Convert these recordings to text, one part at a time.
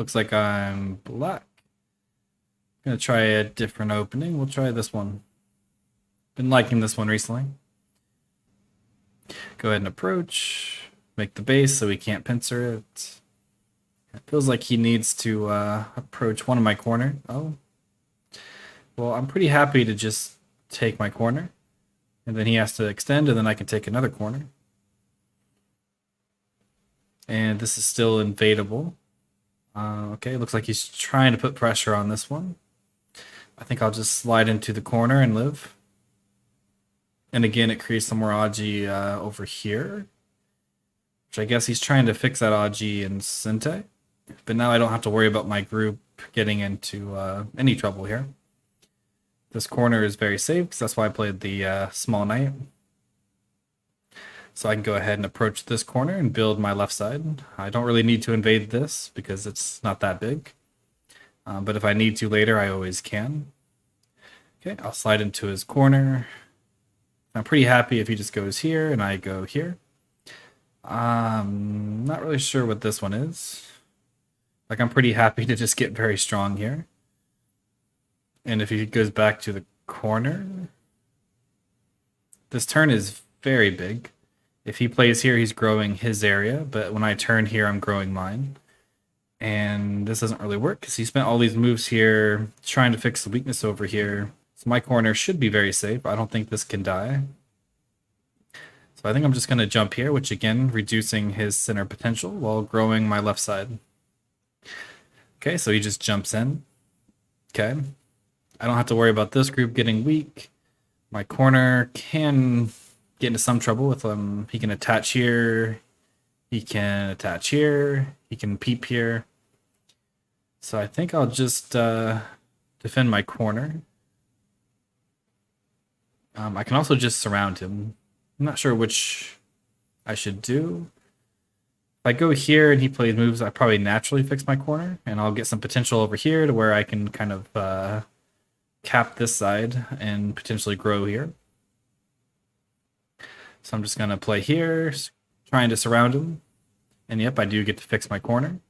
Looks like I'm black. Gonna try a different opening. We'll try this one. Been liking this one recently. Go ahead and approach. Make the base so he can't pincer it. It feels like he needs to approach one of my corner. Oh. Well, I'm pretty happy to just take my corner. And then he has to extend, and then I can take another corner. And this is still invadable. Okay, looks like he's trying to put pressure on this one. I think I'll just slide into the corner and live. And again, it creates some more Aji over here. Which I guess he's trying to fix that Aji in Sente. But now I don't have to worry about my group getting into any trouble here. This corner is very safe, because that's why I played the small knight. So I can go ahead and approach this corner and build my left side. I don't really need to invade this, because it's not that big. But if I need to later, I always can. Okay, I'll slide into his corner. I'm pretty happy if he just goes here and I go here. Not really sure what this one is. Like, I'm pretty happy to just get very strong here. And if he goes back to the corner, this turn is very big. If he plays here, he's growing his area, but when I turn here, I'm growing mine. And this doesn't really work because he spent all these moves here trying to fix the weakness over here. So my corner should be very safe. I don't think this can die. So I think I'm just going to jump here, which again, reducing his center potential while growing my left side. Okay, so he just jumps in. Okay. I don't have to worry about this group getting weak. My corner can get into some trouble with him. He can attach here. He can attach here. He can peep here. So I think I'll just defend my corner. I can also just surround him. I'm not sure which I should do. If I go here and he plays moves, I probably naturally fix my corner, and I'll get some potential over here to where I can kind of cap this side and potentially grow here. So I'm just going to play here, trying to surround him. And yep, I do get to fix my corner.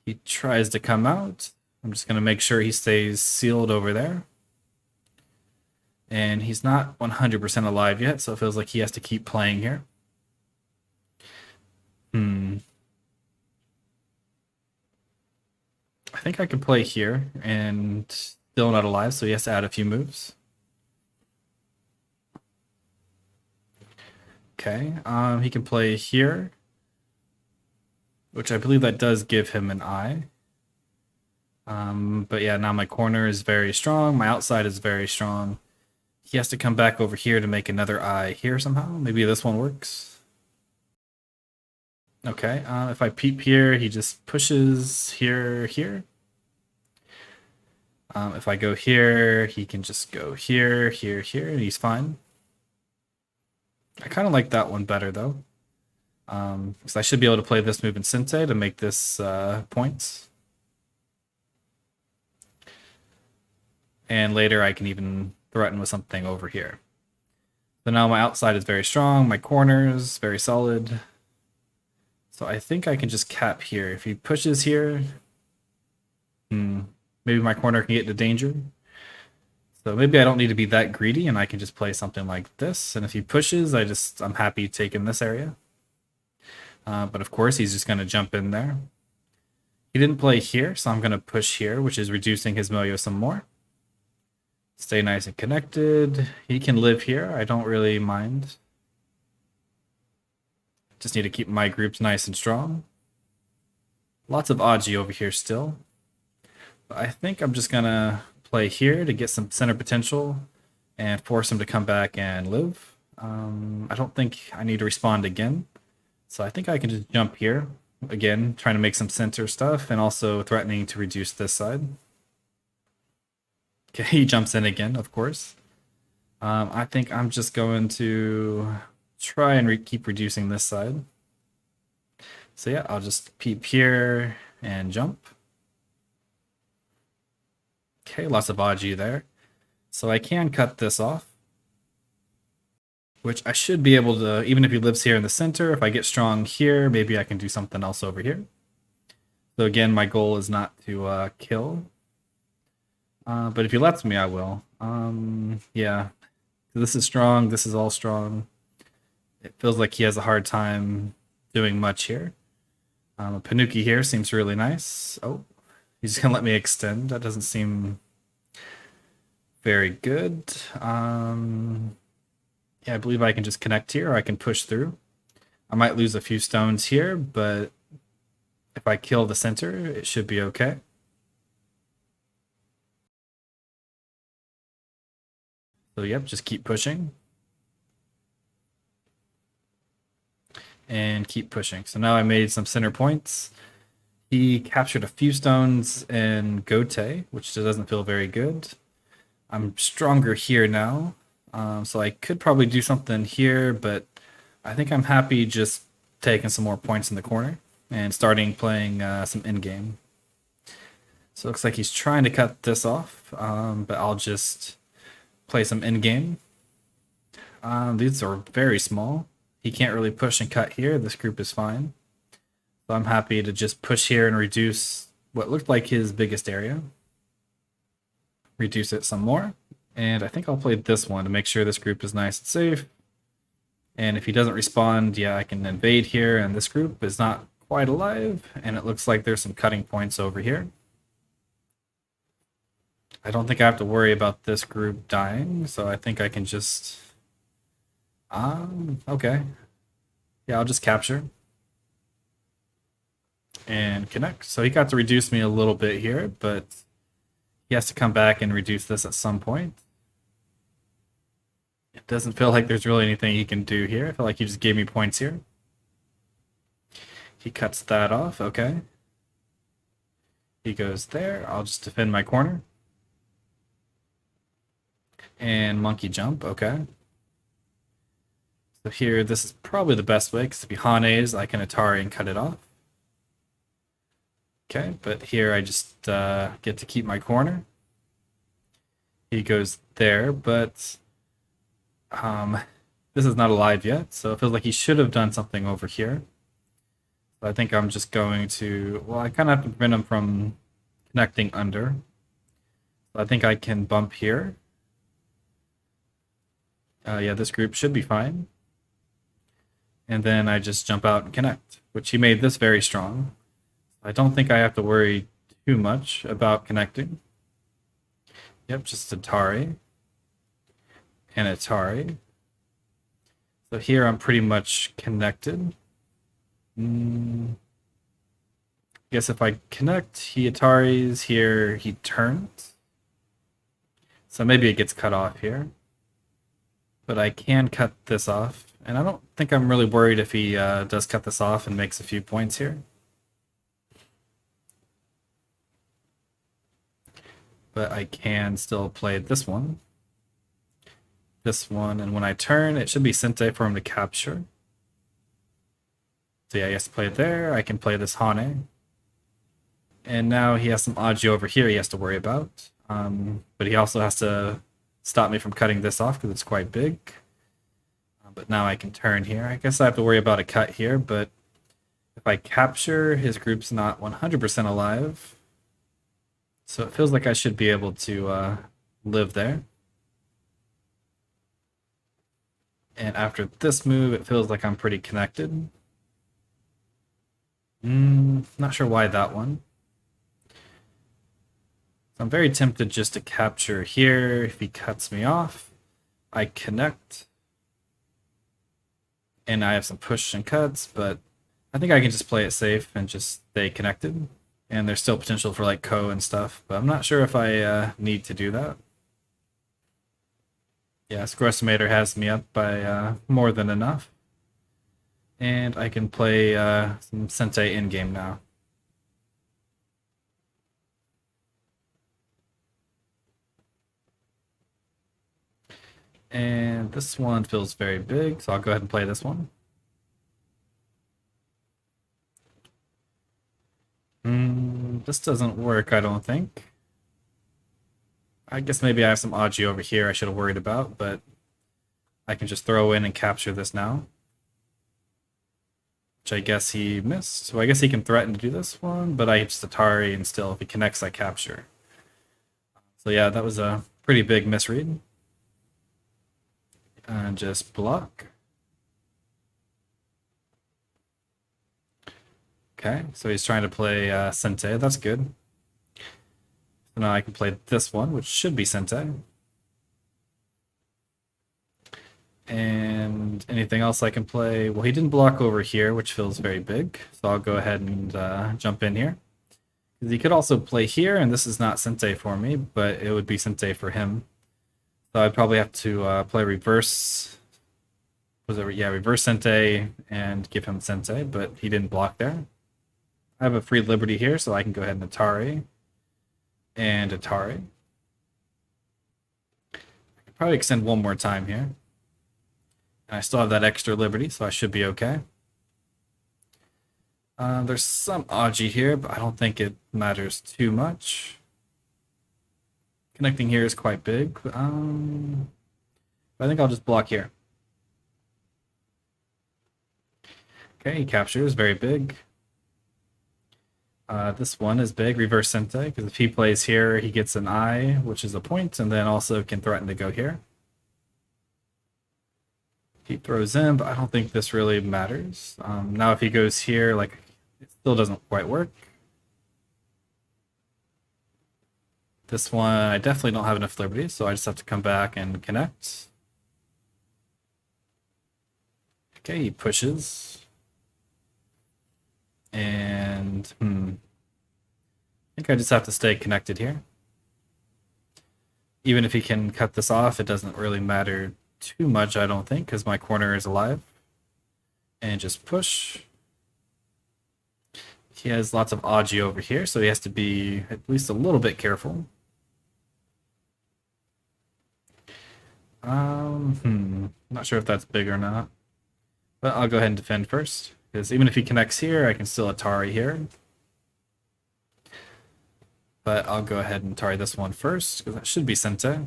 He tries to come out. I'm just going to make sure he stays sealed over there. And he's not 100% alive yet, so it feels like he has to keep playing here. I think I could play here and still not alive, so he has to add a few moves. Okay, he can play here, which I believe that does give him an eye. But yeah, now my corner is very strong, my outside is very strong. He has to come back over here to make another eye here somehow. Maybe this one works. Okay, if I peep here, he just pushes here, here. If I go here, he can just go here, here, here, and he's fine. I kind of like that one better, though. Because I should be able to play this move in Sente to make this points. And later I can even threaten with something over here. So now my outside is very strong, my corners very solid. So I think I can just cap here. If he pushes here, maybe my corner can get into danger. So maybe I don't need to be that greedy and I can just play something like this. And if he pushes, I'm happy taking this area. But of course, he's just going to jump in there. He didn't play here, so I'm going to push here, which is reducing his milieu some more. Stay nice and connected. He can live here. I don't really mind. Just need to keep my groups nice and strong. Lots of Aji over here still. But I think I'm just going to play here to get some center potential and force him to come back and live. I don't think I need to respond again. So I think I can just jump here. Again, trying to make some center stuff and also threatening to reduce this side. Okay, he jumps in again, of course. I think I'm just going to try and keep reducing this side. So yeah, I'll just peep here and jump. Okay, lots of Aji there. So I can cut this off, which I should be able to, even if he lives here in the center, if I get strong here, maybe I can do something else over here. So again, my goal is not to kill. But if he lets me, I will. Yeah. This is strong. This is all strong. It feels like he has a hard time doing much here. A Panuki here seems really nice. Oh, he's just gonna let me extend. That doesn't seem very good. Yeah, I believe I can just connect here, or I can push through. I might lose a few stones here, but if I kill the center, it should be okay. So yep, just keep pushing. And keep pushing. So now I made some center points. He captured a few stones in Gote, which doesn't feel very good. I'm stronger here now, so I could probably do something here, but I think I'm happy just taking some more points in the corner and starting playing some endgame. So it looks like he's trying to cut this off, but I'll just play some endgame. These are very small. He can't really push and cut here. This group is fine. So I'm happy to just push here and reduce what looked like his biggest area. Reduce it some more. And I think I'll play this one to make sure this group is nice and safe. And if he doesn't respond, yeah, I can invade here, and this group is not quite alive, and it looks like there's some cutting points over here. I don't think I have to worry about this group dying, so I think I can just... okay. Yeah, I'll just capture. And connect. So he got to reduce me a little bit here, but he has to come back and reduce this at some point. It doesn't feel like there's really anything he can do here. I feel like he just gave me points here. He cuts that off, okay. He goes there. I'll just defend my corner. And monkey jump, okay. So here, this is probably the best way, because if he Hanes, I can Atari and cut it off. Okay, but here I just get to keep my corner. He goes there, but this is not alive yet, so it feels like he should have done something over here. So I think I'm just going to... Well, I kind of have to prevent him from connecting under. So I think I can bump here. Yeah, this group should be fine. And then I just jump out and connect, which he made this very strong. I don't think I have to worry too much about connecting. Yep, just Atari. And Atari. So here I'm pretty much connected. Guess if I connect, he Ataris here, he turns. So maybe it gets cut off here. But I can cut this off. And I don't think I'm really worried if he does cut this off and makes a few points here. But I can still play this one. This one, and when I turn, it should be Sente for him to capture. So yeah, he has to play it there. I can play this Hane. And now he has some Aji over here he has to worry about. But he also has to stop me from cutting this off because it's quite big. But now I can turn here. I guess I have to worry about a cut here, but if I capture, his group's not 100% alive. So it feels like I should be able to live there. And after this move, it feels like I'm pretty connected. Not sure why that one. So I'm very tempted just to capture here. If he cuts me off, I connect. And I have some push and cuts, but I think I can just play it safe and just stay connected. And there's still potential for like Ko and stuff, but I'm not sure if I need to do that. Yeah, Score Estimator has me up by more than enough. And I can play some Sente in-game now. And this one feels very big, so I'll go ahead and play this one. This doesn't work, I don't think. I guess maybe I have some Aji over here I should have worried about, but I can just throw in and capture this now. which I guess he missed. So I guess he can threaten to do this one, but I just Atari, and still, if he connects, I capture. So yeah, that was a pretty big misread. And just block. Okay, so he's trying to play Sente. That's good. So now I can play this one, which should be Sente. And anything else I can play? Well, he didn't block over here, which feels very big. So I'll go ahead and jump in here. He could also play here, and this is not Sente for me, but it would be Sente for him. So I'd probably have to play reverse. Was it? Yeah, reverse Sente and give him Sente, but he didn't block there. I have a free liberty here, so I can go ahead and Atari. And Atari. I could probably extend one more time here. And I still have that extra liberty, so I should be okay. There's some Aji here, but I don't think it matters too much. Connecting here is quite big. I think I'll just block here. Okay, he captures, very big. This one is big, reverse Sente, because if he plays here, he gets an I, which is a point, and then also can threaten to go here. He throws in, but I don't think this really matters. Now if he goes here, like, it still doesn't quite work. This one, I definitely don't have enough liberty, so I just have to come back and connect. Okay, he pushes. And, I think I just have to stay connected here. Even if he can cut this off, it doesn't really matter too much, I don't think, because my corner is alive. And just push. He has lots of Aji over here, so he has to be at least a little bit careful. Not sure if that's big or not. But I'll go ahead and defend first, because even if he connects here, I can still Atari here. But I'll go ahead and Atari this one first, because that should be Sente.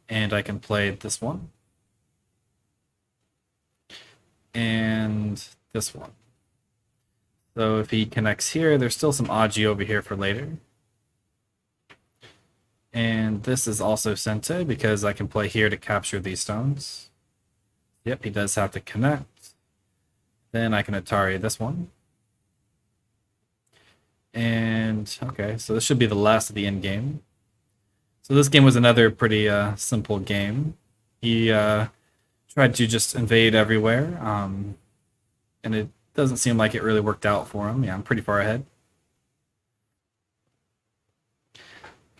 And I can play this one. And this one. So if he connects here, there's still some Aji over here for later. And this is also Sente, because I can play here to capture these stones. Yep, he does have to connect. Then I can Atari this one. And, okay, so this should be the last of the end game. So this game was another pretty simple game. He tried to just invade everywhere, and it doesn't seem like it really worked out for him. Yeah, I'm pretty far ahead.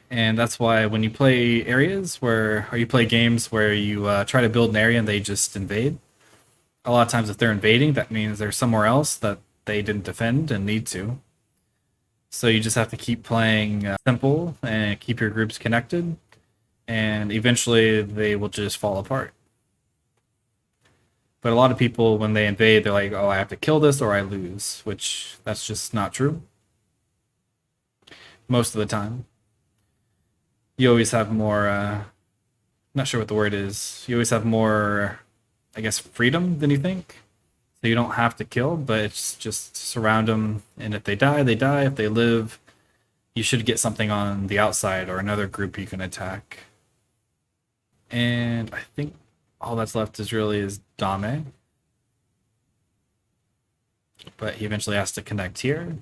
And that's why when you play areas where, or you play games where you try to build an area and they just invade, a lot of times if they're invading, that means there's somewhere else that they didn't defend and need to. So you just have to keep playing simple and keep your groups connected, and eventually they will just fall apart. But a lot of people, when they invade, they're like, oh, I have to kill this or I lose, which that's just not true. Most of the time. You always have more, not sure what the word is, you always have more, I guess, freedom than you think. So you don't have to kill, but it's just surround them, and if they die, they die. If they live, you should get something on the outside or another group you can attack. And I think all that's left is Dame. But he eventually has to connect here.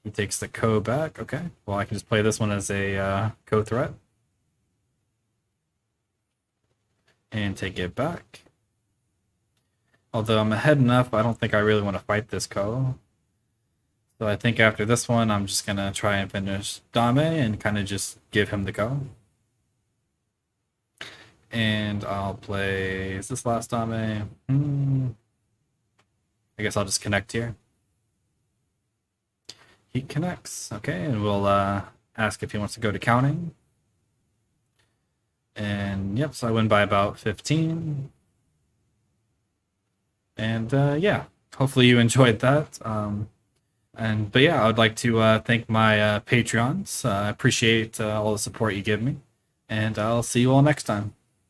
He takes the Ko back. Okay, well I can just play this one as a Ko threat. And take it back. Although I'm ahead enough, I don't think I really want to fight this Ko. So I think after this one, I'm just going to try and finish Dame and kind of just give him the Ko. And I'll play... Is this last Dame? I guess I'll just connect here. He connects. Okay, and we'll ask if he wants to go to counting. And yep, so I win by about 15. And yeah, hopefully you enjoyed that. But yeah, I would like to thank my Patreons. I appreciate all the support you give me. And I'll see you all next time.